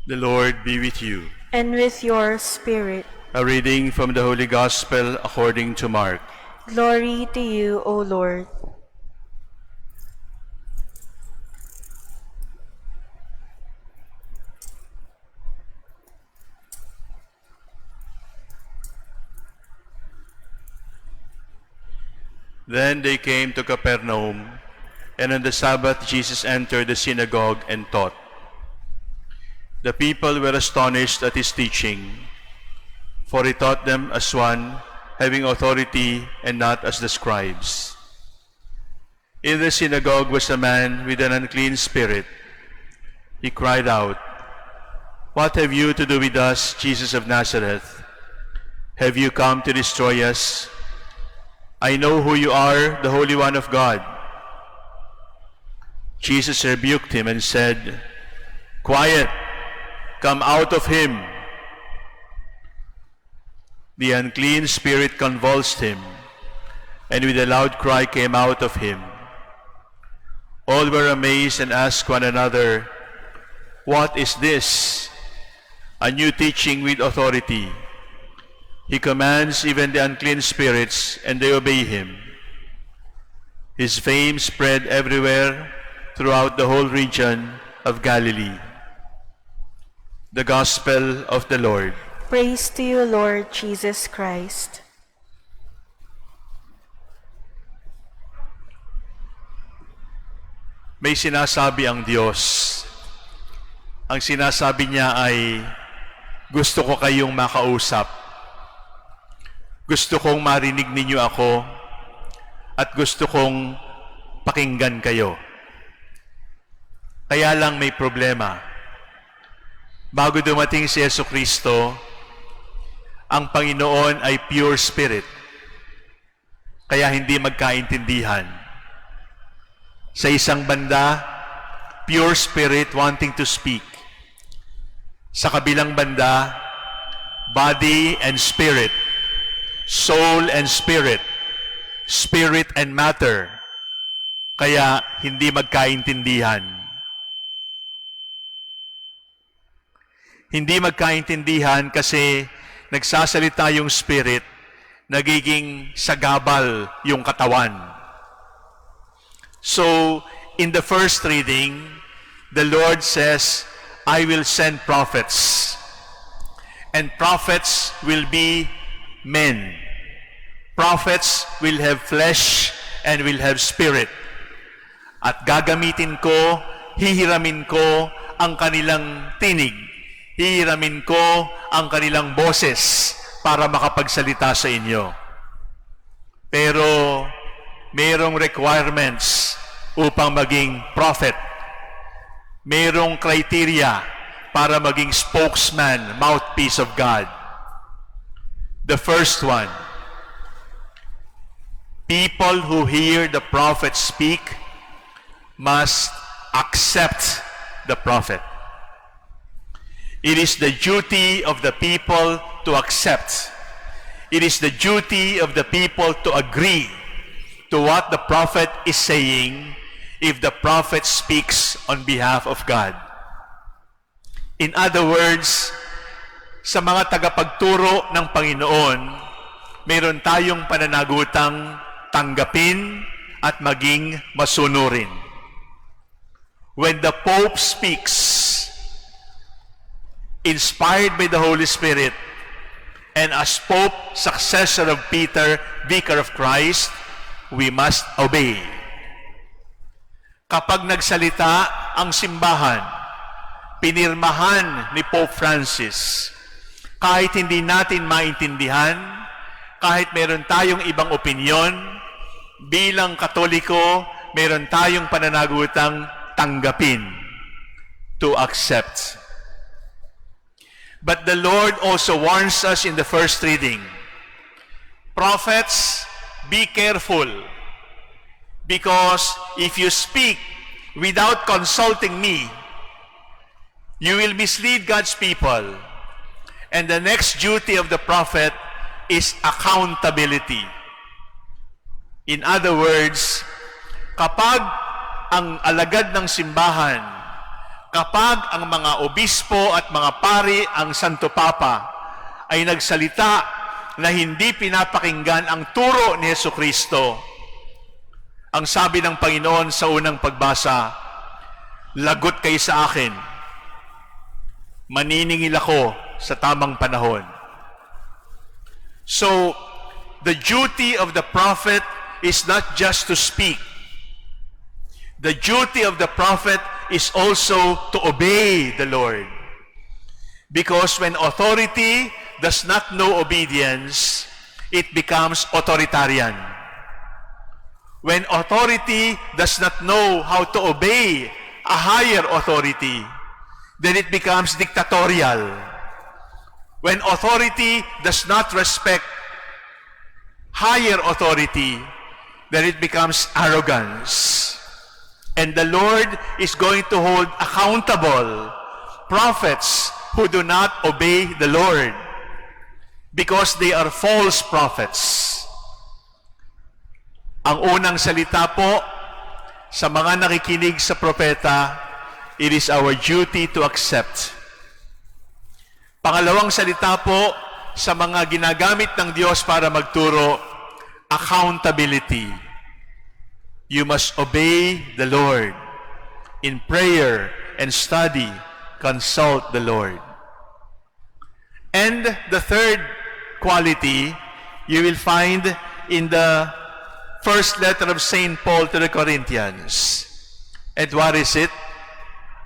The Lord be with you. And with your spirit. A reading from the Holy Gospel according to Mark. Glory to you, O Lord. Then they came to Capernaum, and on the Sabbath Jesus entered the synagogue and taught. The people were astonished at his teaching, for he taught them as one having authority and not as the scribes. In the synagogue was a man with an unclean spirit. He cried out, "What have you to do with us, Jesus of Nazareth? Have you come to destroy us? I know who you are, the Holy One of God." Jesus rebuked him and said, "Quiet, come out of him." The unclean spirit convulsed him, and with a loud cry came out of him. All were amazed and asked one another, "What is this? A new teaching with authority. He commands even the unclean spirits, and they obey him." His fame spread everywhere throughout the whole region of Galilee. The Gospel of the Lord. Praise to you, Lord Jesus Christ. May sinasabi ang Diyos. Ang sinasabi niya ay, gusto ko kayong makausap. Gusto kong marinig ninyo ako at gusto kong pakinggan kayo. Kaya lang may problema. Bago dumating si Jesucristo, ang Panginoon ay pure spirit. Kaya hindi magkaintindihan. Sa isang banda, pure spirit wanting to speak. Sa kabilang banda, body and spirit, soul and spirit, spirit and matter. Kaya hindi magkaintindihan. Hindi magkaintindihan kasi nagsasalita yung spirit, nagiging sagabal yung katawan. So, in the first reading, the Lord says, "I will send prophets, and prophets will be men. Prophets will have flesh and will have spirit. At gagamitin ko, hihiramin ko ang kanilang tinig. Hihiramin ko ang kanilang boses para makapagsalita sa inyo." Pero mayroong requirements upang maging prophet. Mayroong criteria para maging spokesman, mouthpiece of God. The first one, people who hear the prophet speak must accept the prophet. It is the duty of the people to accept. It is the duty of the people to agree to what the prophet is saying if the prophet speaks on behalf of God. In other words, sa mga tagapagturo ng Panginoon, mayroon tayong pananagutang tanggapin at maging masunurin. When the Pope speaks, inspired by the Holy Spirit, and as Pope, successor of Peter, Vicar of Christ, we must obey. Kapag nagsalita ang simbahan, pinirmahan ni Pope Francis, kahit hindi natin maintindihan, kahit meron tayong ibang opinyon, bilang Katoliko, meron tayong pananagutang tanggapin, to accept. But the Lord also warns us in the first reading, prophets, be careful, because if you speak without consulting me, you will mislead God's people. And the next duty of the prophet is accountability. In other words, kapag ang alagad ng simbahan kapag ang mga obispo at mga pari, ang Santo Papa, ay nagsalita na hindi pinapakinggan ang turo ni Jesucristo, ang sabi ng Panginoon sa unang pagbasa, lagot kayo sa akin, maniningil ako sa tamang panahon. So, the duty of the prophet is not just to speak. The duty of the prophet is also to obey the Lord. Because when authority does not know obedience, it becomes authoritarian. When authority does not know how to obey a higher authority, then it becomes dictatorial. When authority does not respect higher authority, then it becomes arrogance. And the Lord is going to hold accountable prophets who do not obey the Lord because they are false prophets. Ang unang salita po sa mga nakikinig sa propeta, it is our duty to accept. Pangalawang salita po sa mga ginagamit ng Diyos para magturo, accountability. You must obey the Lord. In prayer and study, consult the Lord. And the third quality you will find in the first letter of St. Paul to the Corinthians. And what is it?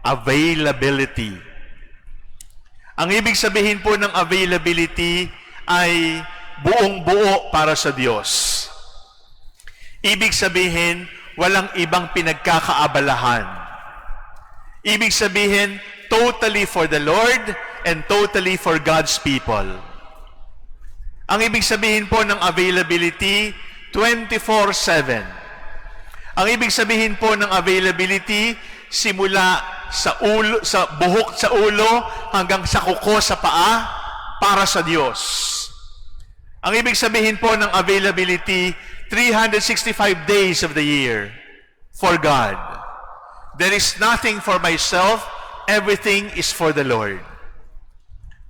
Availability. Ang ibig sabihin po ng availability ay buong-buo para sa Diyos. Ibig sabihin, walang ibang pinagkakaabalahan. Ibig sabihin, totally for the Lord and totally for God's people. Ang ibig sabihin po ng availability, 24/7. Ang ibig sabihin po ng availability, simula sa ulo, sa buhok sa ulo hanggang sa kuko sa paa para sa Diyos. Ang ibig sabihin po ng availability, 365 days of the year for God. There is nothing for myself, everything is for the Lord.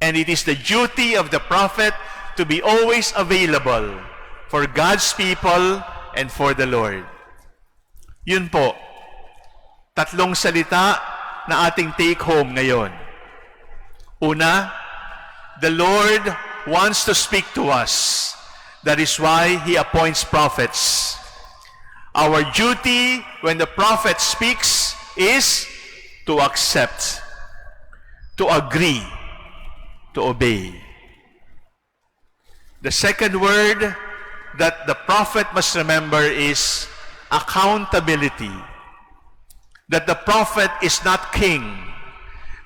And it is the duty of the prophet to be always available for God's people and for the Lord. Yun po, tatlong salita na ating take home ngayon. Una, the Lord wants to speak to us. That is why He appoints prophets. Our duty when the prophet speaks is to accept, to agree, to obey. The second word that the prophet must remember is accountability. That the prophet is not king.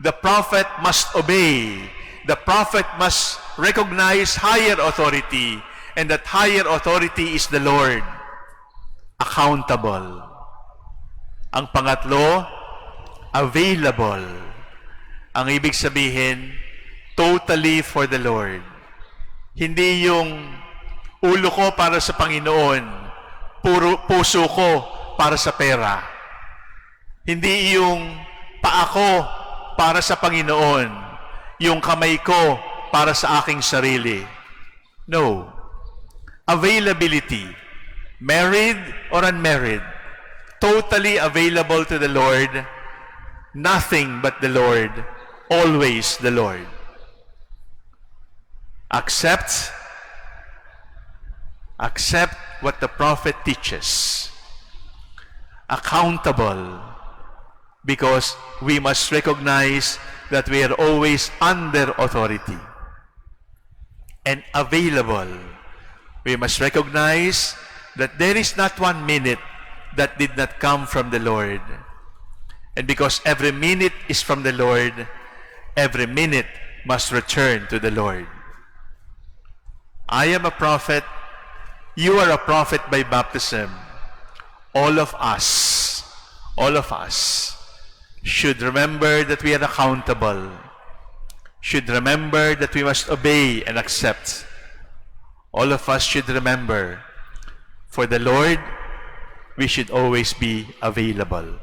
The prophet must obey. The prophet must recognize higher authority, and that higher authority is the Lord. Accountable. Ang pangatlo, available. Ang ibig sabihin, totally for the Lord. Hindi yung ulo ko para sa Panginoon, puso ko para sa pera. Hindi yung paa ko para sa Panginoon, yung kamay ko para sa aking sarili. No. Availability, married or unmarried, totally available to the Lord, nothing but the Lord, always the Lord. Accept what the prophet teaches. Accountable, because we must recognize that we are always under authority. And available, we must recognize that there is not 1 minute that did not come from the Lord. And because every minute is from the Lord, every minute must return to the Lord. I am a prophet. You are a prophet by baptism. All of us should remember that we are accountable, should remember that we must obey and accept. All of us should remember, for the Lord, we should always be available.